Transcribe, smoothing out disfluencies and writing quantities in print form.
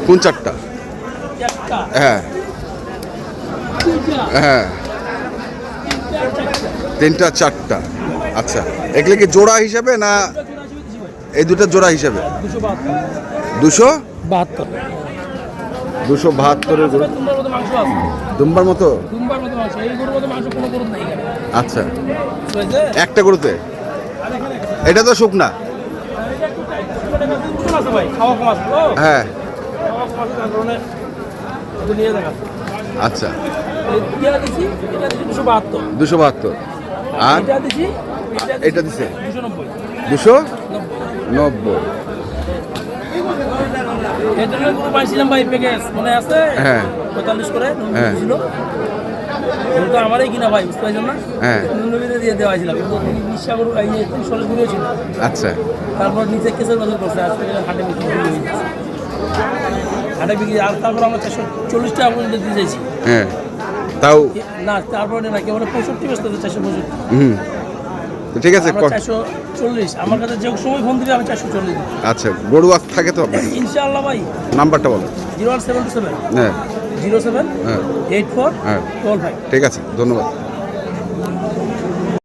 কোন চারটা? হ্যাঁ হ্যাঁ, তিনটা চারটা। আচ্ছা, এগুলো কি জোড়া হিসাবে না এই দুটো জোড়া হিসাবে? 272 272 জোড়া। দুম্বার মতো? আচ্ছা, একটা গরুতে? এটা তো শুকনা। হ্যাঁ আচ্ছা, 272। আর এটা দিছে 290। হ্যাঁ হ্যাঁ আমারই কিনা ভাই, বুঝতে পারছেন না? হ্যাঁ দিয়ে দেওয়া ছিল, আচ্ছা, তারপর নিচে কেসের বছর করছে, আজকে হাটে বিক্রি হাটে বিক্রি। আর তারপর আমরা 440 টাকা পর্যন্ত দিয়ে চাইছি। হ্যাঁ তাও না, তারপরে না, কেবল 65 বেচতে হবে, 465। হুম, ঠিক আছে। 440 আমার কাছে যে সময় ফোন দিবে আমি 440। আচ্ছা, গরু থাকে তো আপনার? ইনশাআল্লাহ ভাই। নাম্বারটা বলো। 01727 হ্যাঁ 07 হ্যাঁ 84 হ্যাঁ 12 5। ঠিক আছে, ধন্যবাদ।